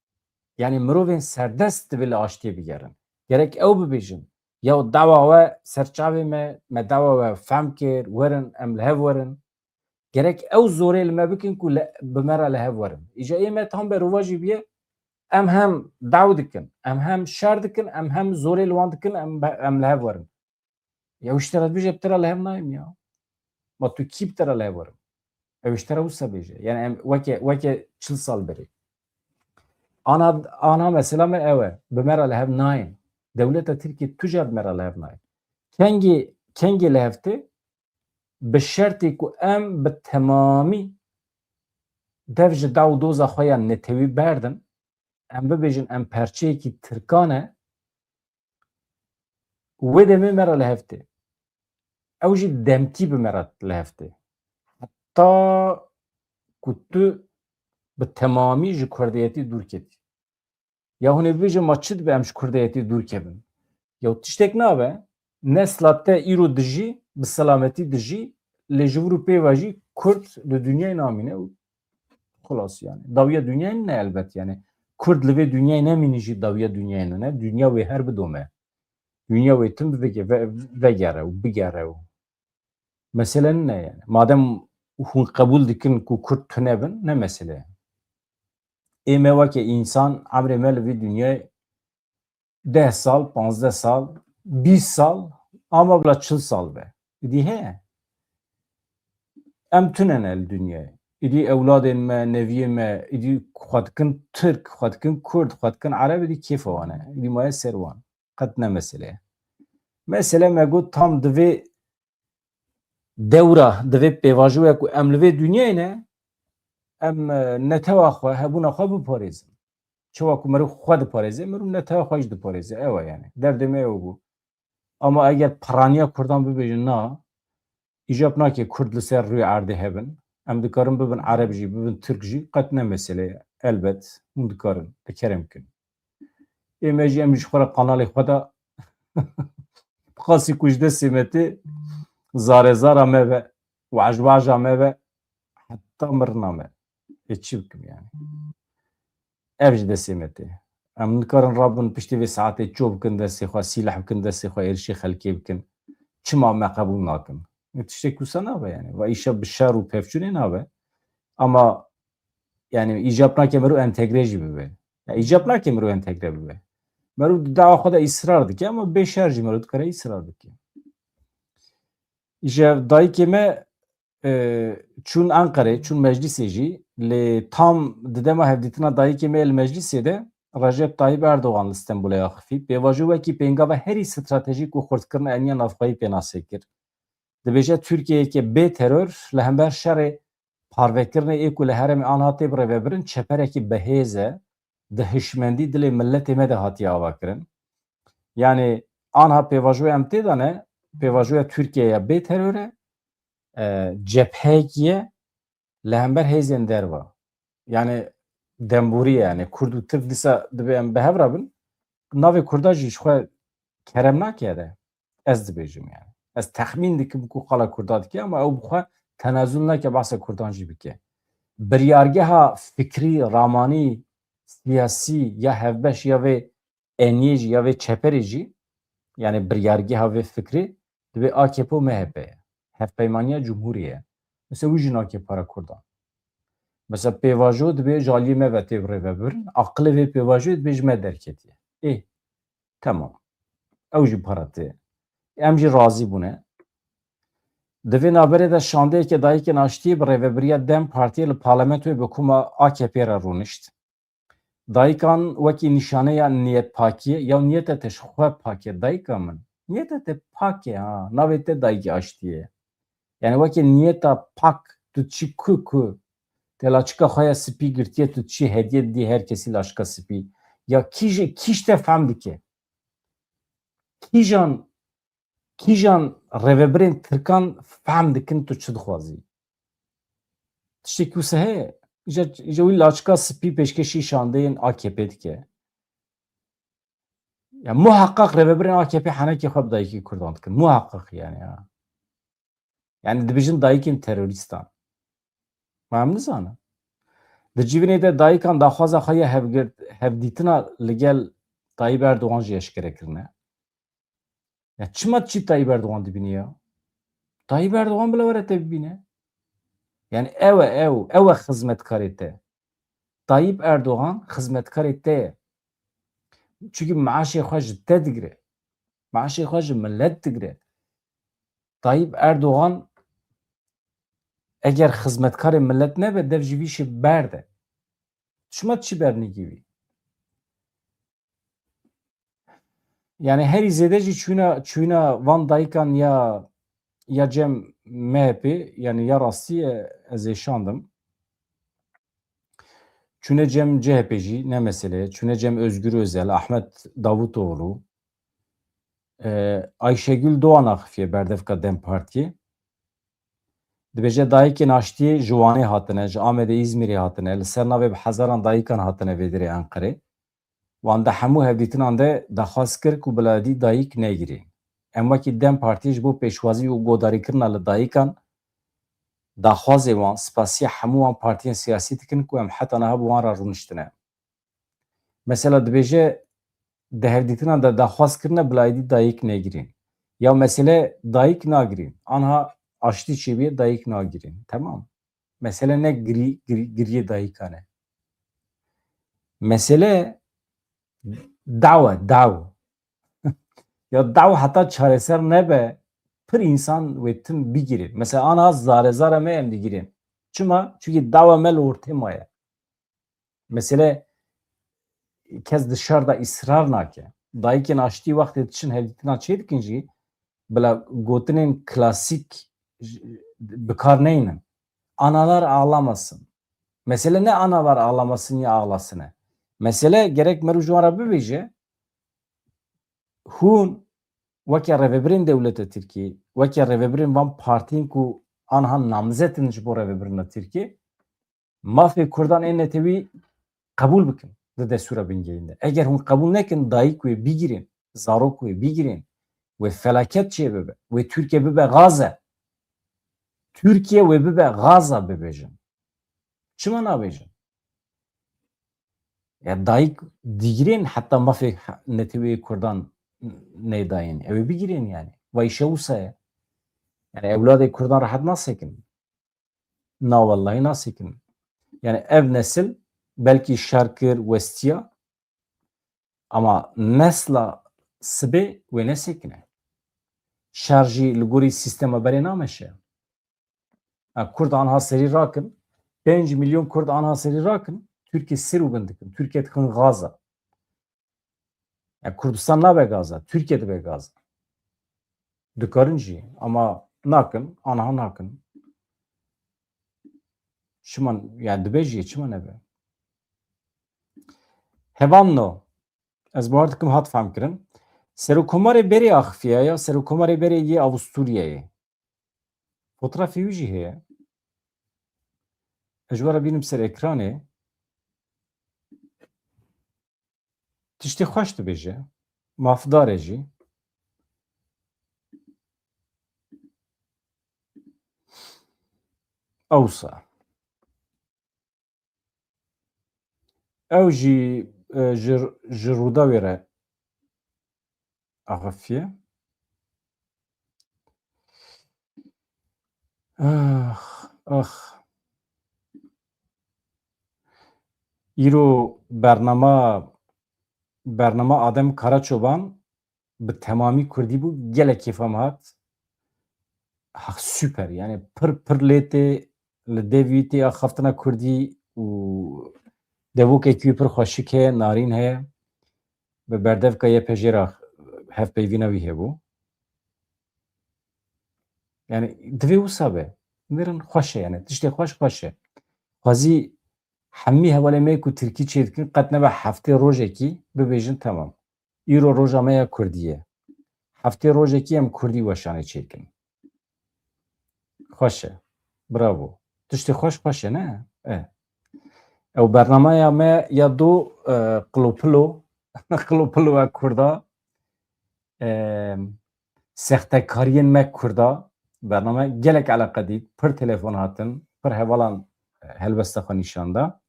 Yani mirovên serdest divê li aştiyê bigerin. Gerek ew bibêjin ya dawa we serçavê me dawa we fehm kir, werin em li hev werin. Gerek ew zorê li me bikin ku bi me re li hev werin. Îja ême tam berova jî biye em hem daw dikin, em hem şer dikin, em hem zorê li wan dikin, em li hev werin. Ya ji te re dibêje bi te re li hev nayêm ya. Ma tu kî bi te re li hev werin? Ew ji te re wisa bêje. Yani em weke çil sal berê. Ana mesela me ew e. Bi me re li hev nayên. Dewleta Tirkiye tu jî bi me re li hev nayên. Kengê li hevtê bi şertê ku em bi temamî dev ji daw û doza xwe ya netewî berdin, em bibêjin em perçeyekî Tirkan e, wê demê me re li hev tê. Ew jî demkî bi me re li hev tê. Heta ku tu bi temamî ji Kurdiyetî dûr ketî. Ya hûn ê bibêjin ma çi dibe em ji Kurdiyetî dûr kevin? Ya tiştek nabe, nesla te îro dijî, bi selametî dijî, lê ji vir û pêva jî Kurd li dünyayê namîne û xulas yani. Dawiya dünyayê ne elbet yani. Kurd li vê dünyayê nemînî jî dawiya dünyayê ne. Dünya wê her bidome. Dünya wê tim vegere û bigere û. Mesele ne yani? Madem hûn qebûl dikin ku Kurd tune bin, ne mesele? Ême weke însan emrê me li vê dünyayê 10 sal, 15 sal, 20 sal, ama bila 40 sal be. Dî heye. Em tune li dünyayê. İdî ewladên me, neviyê me, îdî xwe dikin Tirk, xwe dikin Kurd, xwe dikin Ereb, îdî kêfa wan e. İdî maye ser wan. Qet ne mesele ye. Mesele me got tam divê dewra, divê pêvajoya ku em li vê dünyayê ne, em netewa xwe, hebûna xwe biparêzin. Çawa ku mirov xwe diparêze, mirov netewa xwe jî diparêze. Ew e yani. Derdê me ew bû. Ama eger piraniya Kurdan bibêjin na, îjab nake Kurd li ser rûyê erdê hebin. Em dikarin bibin Ereb jî, bibin Tirk jî, qet ne mesele ye. elbet hûn dikarin dikerem bikin. Ême jî em ji xwe re kanalê xwe de qasî ku ji destê me tê zarezara me ve wecwaja me ve heta mirina me. Çi bikim yani? Ev ji destê me tê. Em nikarin rabin piştî vê saetê çû bikin destê xwe, sîleh bikin destê xwe, êrişî xelkê bikin. Çima me qebûl nakin. Tiştek wisa nabe yani. Ve îşa bi şer û pevçûnê nabe. Ama yani icap nake merû entegre jî bibe. İcap nake merû entegre bibe. Merû dawa xwe de îsrar dike ama bêşer jî merû dikare îsrar dike. Ji dayîkê me çûn Enqerê, çûn meclisê jî lê tam di dema hevdîtina dayîkê me li meclisê de Recep Tayyip Erdogan li Stenbolê axivî pêvajoya wekî pêngava herî stratejîk û xurtkirina eniya navxweyî pê nasê kir. Dibêje Tirkiyeyeke bê terör li hember şerê parvekirinê ê ku li herêmê an hatê birêvebirin çeperekî bihêz e di hişmendî dilê milletê me de hatiye avakirin. Yani anha pêvajoya em tê dane pêvajoya Tirkiyeya bê terör e cepheyek ye li hember hêzên derve. Yani demburî yani Kurd û Tirk dîsa dibe em bi hev rabin navê Kurda jî ji xwe kerem nake de ez dibêjim yani. Ez texmîn dikim ku qala Kurda dike ama ew bi xwe tenezûl neke behsa Kurdan jî bike. Biryargeha fikrî, ramanî, siyasî ya hevbeş ya vê eniyê jî ya vê çeperê jî yani biryargeha vê fikrî dibe AKP û MHP ye. Hevpeymaniya Cumhuriyê ye. Mesela wî jî nake para Kurdan. Mesela pêvajo dibe ji aliyê me ve tê birêvebirin, aqilê vê pêvajoyê dibe ji me derketiye. Tamam. Ew jî para tê. Em jî razî bûne. Di vê naberê de şandeyeke dayîkên aştiyê bi rêveberiya Dem Partiyê li parlamentoyê bi kuma AKP re rûnişt. Dayîkan wekî nîşaneya niyetpakiyê ya niyeta te ji xwe pak e dayîka min. Niyeta te pak e ha. Navê te dayîkê aştiyê. Yani wekî niyeta pak tu çi ku te laçika xwe ya spî girtiye tu çi hediye didî her kesî laçika spî. Ya kîj te fehm dike. Kîjan rêveberên Tirkan fehm dikin tu çi dixwazî. Tiştekî wisa heye. İja wî laçika spî pêşkêşî şandeyên AKP dike. Ya muhakkak rêveberên AKP henekê xwe bi dayîkê Kurdan dikin. Muhakkak yani ya. Yani dibêjin dayîkên terorîstan. Em nizanin. Di civînê de dayîkan daxwaza xwe ya hevdîtina li gel Tayyip Erdogan jî eşkere kirine. Ya çima çî Tayyip Erdogan dibîne ya? Tayyip Erdogan bile were te bibîne. Yani ew e xizmetkarê te. Tayyip Erdogan xizmetkarê te ye. Çünkü maaşê xwe ji te digire. Maaşê xwe ji millet digire. Tayyip Erdogan eger xizmetkarê millet nebe dev ji vî şê berde. Çima çi bernêkî wî? Yani herî zêde jî çûna van dayîkan ya cem MHP yani ya rastî ez ê şandim. Çûne cem CHP jî ne mesele, çûne cem Özgür Özel, Ahmet Davutoğlu, Ayşegül Doğan axifiye berdevka Dem Partiyê. Dibêje dayîkên aştiyê ji Wanê hatine, ji Amedê İzmîrê hatine, li ser navê bi hezaran dayîkan hatine vê derê Enqerê. Wan de hemû hevdîtinan de daxwaz kir ku biladî dayîk negirîn. Em wekî Dem Partiyê ji bo pêşwazî û godarîkirina li dayîkan daxwazê wan spasiya hemû wan partiyên siyasî dikin ku em heta niha bi wan re rûniştine. Mesela dibêje di hevdîtinan de daxwazkirine biladî dayîk negirîn. Ya mesele dayîk nagirîn. Anha aştî çêbiye dayîk nagirîn. Tamam. Mesele ne giriyê dayîkan e. Mesele daw. Ya daw heta çareser nebe pir insan wê tim bigirin. Mesela anha zarezara me em digirin. Çima? Çünkü dawa me li ortê ye. Mesele kes dışarıda ısrar nake. Dayîkên aştî wextê diçin hevdîtina çê dikin jî bila gotinên klasîk bikar neynin. Analar ağlamasın. Mesele ne analar ağlamasın ya ağlasın e. Mesele gerek merû ji wan re bibêje hûn weke rêveberên dewleta Tirkiyê, weke rêveberên van partiyên ku anha namzetin ji bo rêvebirina Tirkiyê, mafê Kurdan ên netewî kabul bikin di destûra bingehîn. Eger hûn kabul nekin dayîk wê bigîrin, zarok wê bigîrin, wê felaket çê bibe, wê Türkiye bibe Gaze. Türkiye wê bibe Gaza bibêjin. Çima nabêjin? Ya dayık digirên heta mafê netewê Kurdan nêdayên. Ew ê bigirên yani. Vay şewsa ye. Yani evladê Kurdan rahat nasekin. Na vallahi nasekin. Yani ev nesil belki şarkır westiya ama nesla sibê wê nesekine. Şarjî li gorî sistema berê nameşe. Kurd anha serî rakin. 5 milyon Kurd anha serî rakin. Türkiye sir û bindikin. Türkiye dikin Gaza. Yani Kurdistan nabe Gaza. Türkiye dibe Gaza. Dikarin jî ama nakin, anha nakin. Çiman yani dibe jî çiman nebe. Hevanno ez bu dikim hat fehm kirin. Serokkomarê berê Axifiya ya serokkomarê berê yê Avusturyayê. Fotoğrafê wî jî heye. Ez ji we re bînim ser ekranê. Tiştê xweş dibêje. Mafdarê jî. Ewsa. Ew jî ji rûda wê re Axifiye. İro bernama Adem Karaçoban bi temamî Kurdî bû gelek kêfam hat. Süper yani pir lêtê li devî tê axaftina Kurdî û devokekî pir xweşik heye, narîn heye. Bi berdevka yê pejêra hevpeyvîna wî hebû. Yani divê wisa be. Mirin xweş e yani tiştê xweş e. Xwazî hemî hevalê me ku Tirkî çê dikin qet nebe heftê rojekî bibêjin temam. Îro roja me ya Kurdî ye. Heftê rojekî em Kurdî weşanê çêkin. Xweş e. Bravo. Tiştê xweş e ne? Ew bernamaya me ya do qilopilo ya Kurda sextekariyên me Kurda bername gelek eleqe dît pir telefon hatin pir hevalan helbesta xwe nîşanda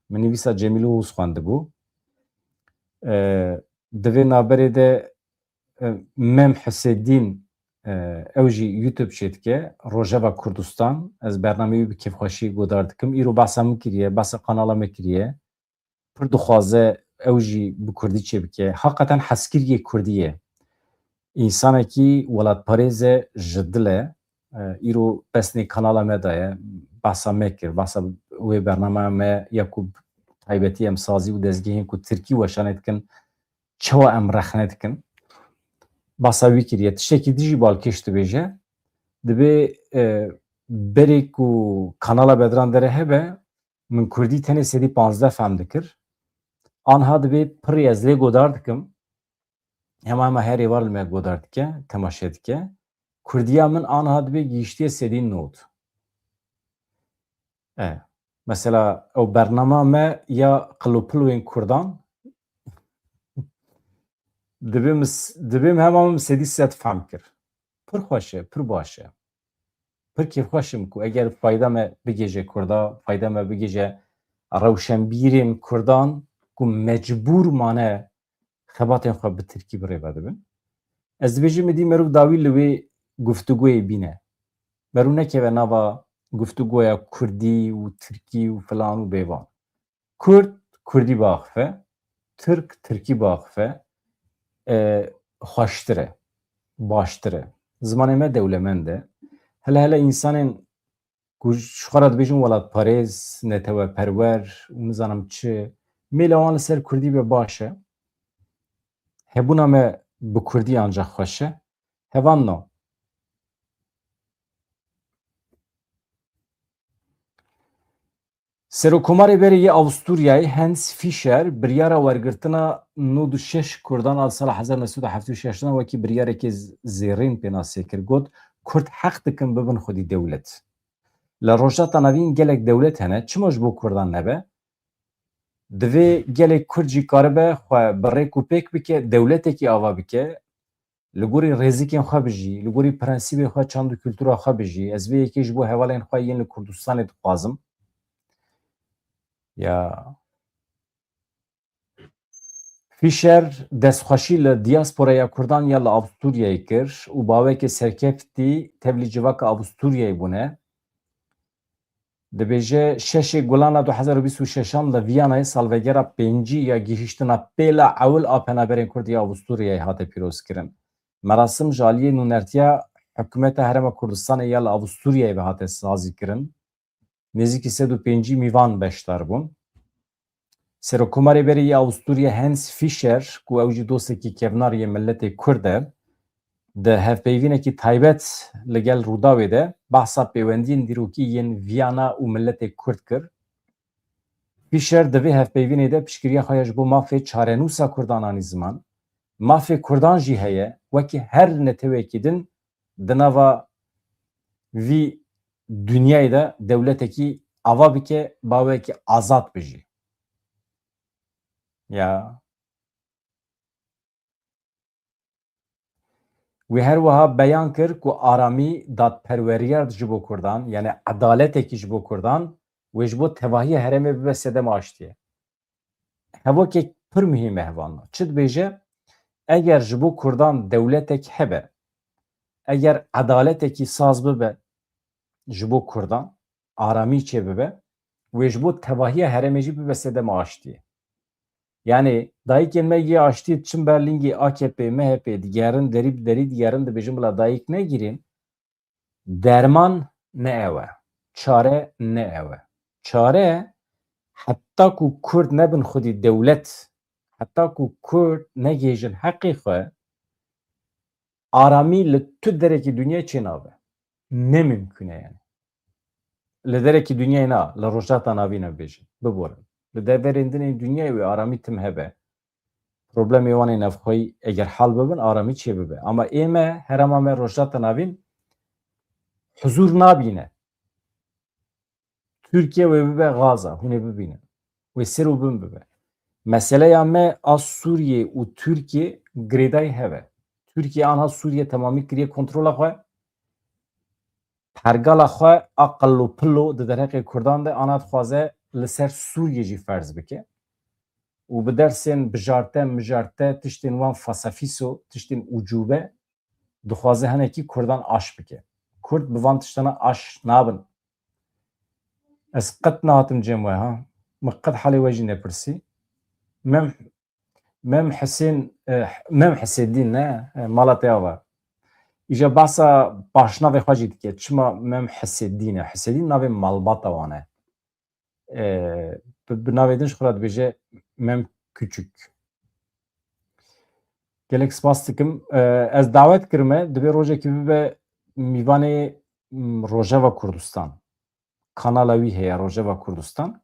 min nivîsa Cemîl Oğuz xwendibû divê naberê de Mem Hisêddîn ew jî YouTube çê dike Rojava Kurdistan ez bernameyê wî bi kêfxweşî godar dikim îro behsa min kiriye behsa kanala me kiriye pir dixwaze ew jî bi Kurdî çê bike heqeten hezkiriyê Kurdî ye însanekî welatparêz e ji dil e îro pesnê kanala me de ye behsa me kir behsa wê bernameya me ya ku taybetî em sazî û dezgehên ku Tirkî weşanê dikin çawa em rexne dikin behsa wî kiriye tiştekî dijî balkêş dibêje dibê berê ku kanala bedran dere hebe min Kurdî tenê sedî 15 fehm dikir anha dibê pir ez lê godar dikim hema her êvar li me godar dike temaşe dike Kurdiya min anha dibê gîştiye sedî not mesela ew bernama me ya qilopilwên Kurdan dibê hema min sedî sed fehm kir pir xweş e pir baş e pir kêfxweşim ku eger fayda me bigêje Kurda fayda me bigêje rewşenbîrên Kurdan ku mecbûr mane xebatên xwe bi Tirkî birêve dibin ez dibêjim êdî merov dawî li wê guftugûyê bîne merov nekeve nava guftûgoya Kurdî û Tirkî û filan û bêvan Kurd Kurdî biaxife Tirk Tirkî biaxife xweştir e baştir e zimanê me dewlemend e hele însanên ku ji xwe re dibêjin welatparêz neteweperwer û nizanim çi mêla wan li ser Kurdî be baş e hebûna me bi Kurdî ancak xweş e hevan na Serokkomarê berê yê Avusturyayê Hans Fischer biryara wergirtina 96 Kurdan a sala 1976 wekî biryarekî zêrîn pê nasê kir got Kurd heq dikin bibin xwedî dewlet li rojata navîn gelek dewlet hene çima ji bo Kurdan nebe Divê gelek Kurd jî karibe xwe bi rêk û pêk bike, dewletekî ava bike, li gorî rêzikên xwe bijî, li gorî prensîbê xwe çand û kültûra xwe bijî. Ez vê yekê ji bo hevalên xwe yên li Kurdistanê dixwazim. Ya Fîşer destxweşî li dîasporaya Kurdan ya li Avsturyayê kir û bawekî serkeftî tevlî civaka Avsturyayê bûne. Dibêje şeşê Gulana 2026 li Viyanayê salvegera pêncî ya gihîştina pêla ewil a penaberên Kurd ya Avsturyayê hate pîrozkirin. Merasim ji aliyê nûnertiya Hikûmeta Herêma Kurdistanê ya li Avsturyayê ve hate sazîkirin. Nêzîkî 105 mîvan beşdar bûn. Serokkomarê berê ya Avusturya Hans Fischer ku ew jî dostekî kevnar yê milletê Kurd e, di hevpeyvînekî taybet li gel Rûdawê de behsa pêwendiyên dîrokî yên Viyana û milletê Kurd kir. Fischer di vê hevpeyvînê de piştgiriya xwe ya ji bo mafê çarenûsa Kurdan anî ziman, mafê Kurdan jî heye wekî her netewekî din di nava vî dunyayê de dewletekî ava bike, bawekî azad bijî. Ya wê her wiha beyan kir ku aramî dadperweriya ji bo Kurdan yani edaletekî ji bo Kurdan wê ji bo tevahiyê herêmê bibe sedema aştiye. Hevokek pir mühim e hevalna. Çi dibêje? Eger ji bo Kurdan dewletek hebe, eger edaletekî saz bibe ji bo Kurdan, aramî çê bibe, wê ji bo tevahiyê herêmê jî bibe sedema aştiye. Yani dayîkên me yê aştî çim berlingê AKP, MHP digerin derî derî digerin dibêjin bila dayîk negirin, derman ne ew e, çare ne ew e. Çare heta ku Kurd nebin xwedî dewlet, heta ku Kurd negêjin heqê xwe, aramî li tu derekî dunyayê çê nabe. Nemimkün e yani. Li derekî dunyayê na, li rojata navî ne bêjin. Biborin. Li deverên dinê dunyayê wê aramî tim hebe. Problemê wan ê navxweyî eger hal bibin aramî çê bibe. Ama ême herema me rojata navîn huzur nabîne. Türkiye wê bibe Gaza, hûn ê bibînin. Wê ser û bin bibe. Meseleya me a Sûriye û Türkiye girêdayî heve. Türkiye anha Sûriye temamî kiriye kontrola xwe. Pergala xwe a qello pillo di derheqê Kurdan de ana dixwaze li ser Sûriye jî ferz bike. û bi dersên bijarte, mijarte, tiştên wan fasefîso, tiştên ucûbe dixwaze hinekî Kurdan aş bike. Kurd bi van tiştana aş nabin. Ez qet nehatim cem we ha. Me qet helê we jî nepirsî. Mem Hesêdîn ne mala te ava. İja bahsa başnavê xwe jî dike. Çima Mem Hesêdîn e. Hesêdîn navê malbata wan e. Bi navê din ji xwe re dibêje Mem Küçük. Gelek spas dikim. Ez davet kirime divê rojekî bibe mîvanê Rojava Kurdistan. Kanala wî heye Rojava Kurdistan.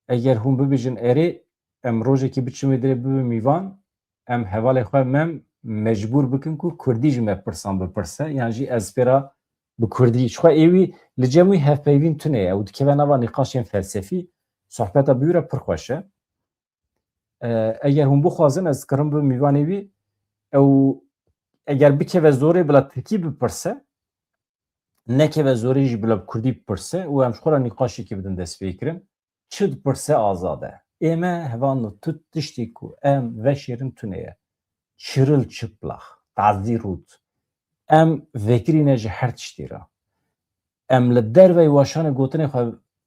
Eger hûn bibêjin erê em rojekî biçin wê dirê bibe mîvan, em hevalê xwe mem mecbûr bikin ku Kurdî jî me pirsan bipirse. Yan jî ez pêra bi Kurdî ji xwe êwî li cem wî hevpeyvîn tune ye û dikeve nava nîqaşên felsefî sohbeta bî re pir xweş e. Eger hûn bixwazin ez kirim bi mîvanê wî ew eger bikeve zorê bila Tirkî bipirse, nekeve zorê jî bila Kurdî bipirse û em ji xwe re nîqaşekî bidin dest pê kirin, çi dipirse azad e. Ême hevalno tu tiştî ku em veşêrin tune ye. Çiril-çıplak, tazî rûd. Em vekirîne ji her tiştî re. Em li derveyê weşanê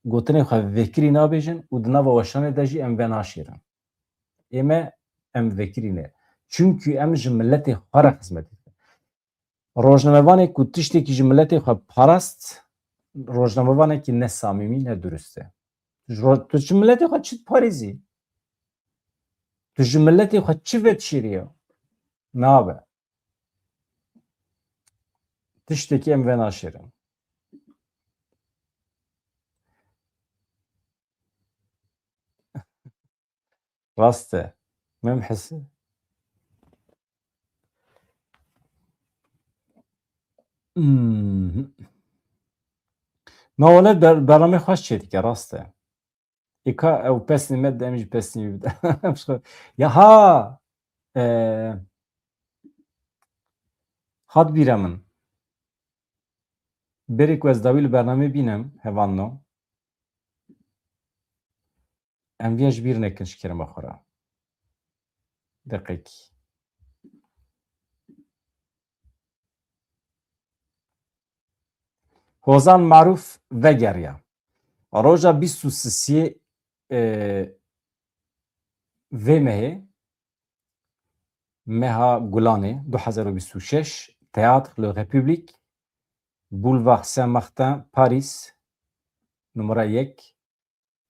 gotinê xwe vekirî nabêjin û di nava weşanê de jî em venaşêrin. Ême em vekirîne. Çünkü em ji milletê xwe re xizmet dikin. Rojnamevanê ku tiştekî ji milletê xwe parast, rojnamevanekî ne samîmî ne durist e. Tu ji milletê xwe çi diparêzî? Tu ji milletê xwe çi vedişêriye? Nabe. Tiştekî em venaşêrin. Rast e. Mem hesi. Navale bername xweş çê dike rast e. İka ev pesni med demiş pesni. Ya ha hat biramın. Berê ku ez dawî li bername bînim hevanno em vê ji bîr nekin ji kerema xwe re. Deqekî. Hozan Marûf vegeriya. Roja bîst û sisiyê vê mehê meha Gulanê 2026 Théâtre Le République Boulevard Saint-Martin Paris numara 1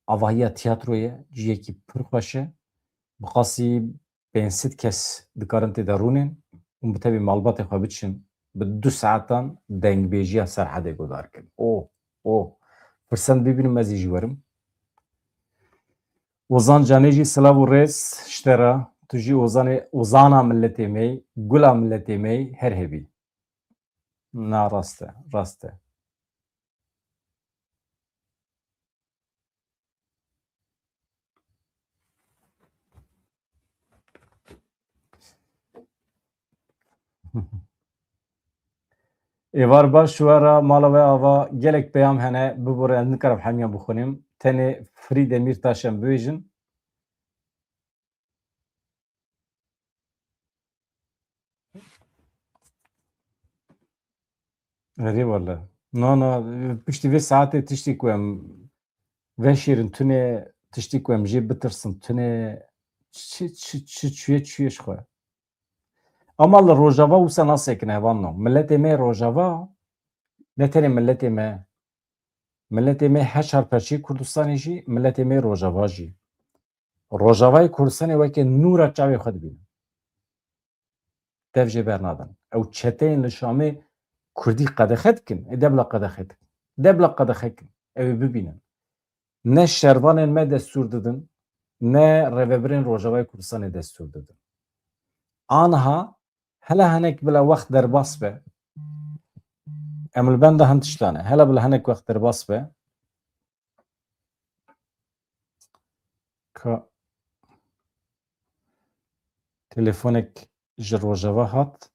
avahiya tîyatroyê ciyekî pir xweş e bi qasî 500 kes dikarin têde rûnên û bi tevî malbatê xwe biçin bi 2 saetan dengbêjiya Serhedê guhdar kirin. Firsend bibînim ez ê jî werim. Ozan canê jî silav û rêz ji te re tu jî ozana milletê me yî gula milletê me yî her hebî. Na rast e, rast e. Êvar baş wera mala we ava gelek peyam hene bibore ez nikarim hemiyan bixwenim. Tenê Frî Demirtaş em bibêjin. Herî wala. No piştî vê saetê tiştî ku em veşêrin tunê tiştî ku em jê bitirsin tunê çi çûye ji xwe. Ama li Rojava wisa nasekin hevanno. Milletê me Rojava ne tenê milletê me. Milletê me heşar perçeyê Kurdistanê jî milletê me Rojava jî. Rojavayê Kurdistanê weke nûra çavê xwe dibînin. Dev jê bernadin. Ew çeteyên li Şamê Kurdî qedexe dikin. De bila qedexe dikin. De bila qedexe dikin. Ew ê bibînin. Ne şervanên me destûr didin, ne rêveberên Rojavayê Kurdistanê destûr didin. Aniha hele hinek bila wext derbas be, em li benda hin tiştan e, hele bila hinek wext derbas be, ka telefonek ji Rojava hat,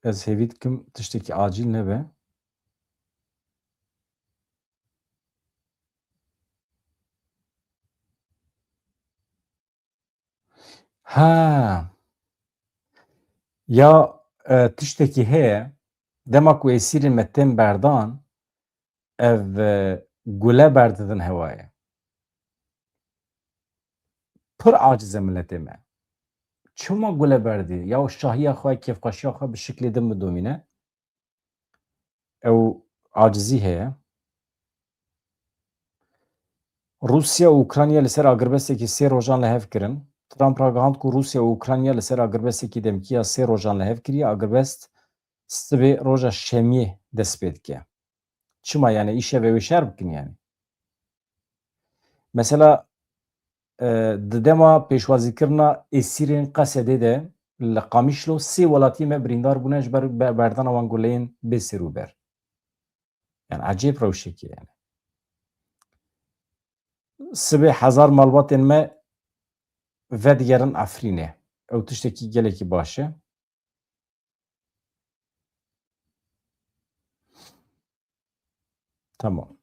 ez hêvî dikim tiştekî acîl nebe. Ha, ya tiştekî heye, dema ku esîrên me tên berdan, ev gule berdidin hewayê. Pir aciz e milletê me. Çima gule berdî? Ya şahiya xwe, kêfxweşiya xwe bi şiklê din bidomîne. Ew acizî heye. Rusya û Ukrayna li ser agirbesekî 3 rojan li hev kirin. Trump ragihand ku Rusya û Ukrayna li ser agirbesekî demkiya 3 rojan li hev kiriye, agirbest sibê roja şemiyê dest pê dike. Çima yani îşev wê şer bikin yani. Mesela di dema pêşwazîkirina esîrên Qesedê de li Qamişlo 3 welatiyê me birîndar bûne ji ber berdana wan guleyên bê serûber. Yani ecêb rewşekê yani. Sibê hezar malbatên me vedigerin Efrînê. Ew tiştekî gelekî baş e. Tamam.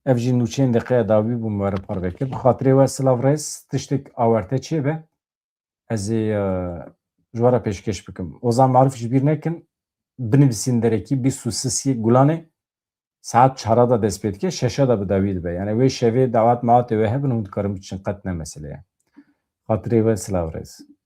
Ev jî nûçeyên deqeya dawî bû me were parvekir. Bi xatirê we silav rêz tiştek awerte çê be ez ê ji we re pêşkeş bikim. Ozan Marûf ji bîr nekin binivîsîn derekî 26 Gulanê saet 4 da dest pê dike, 6 da bi dawî dibe. Yani wê şevê dawet maetê we hebin û dikarin biçin qet ne mesele ye. Xatirê we silav rêz.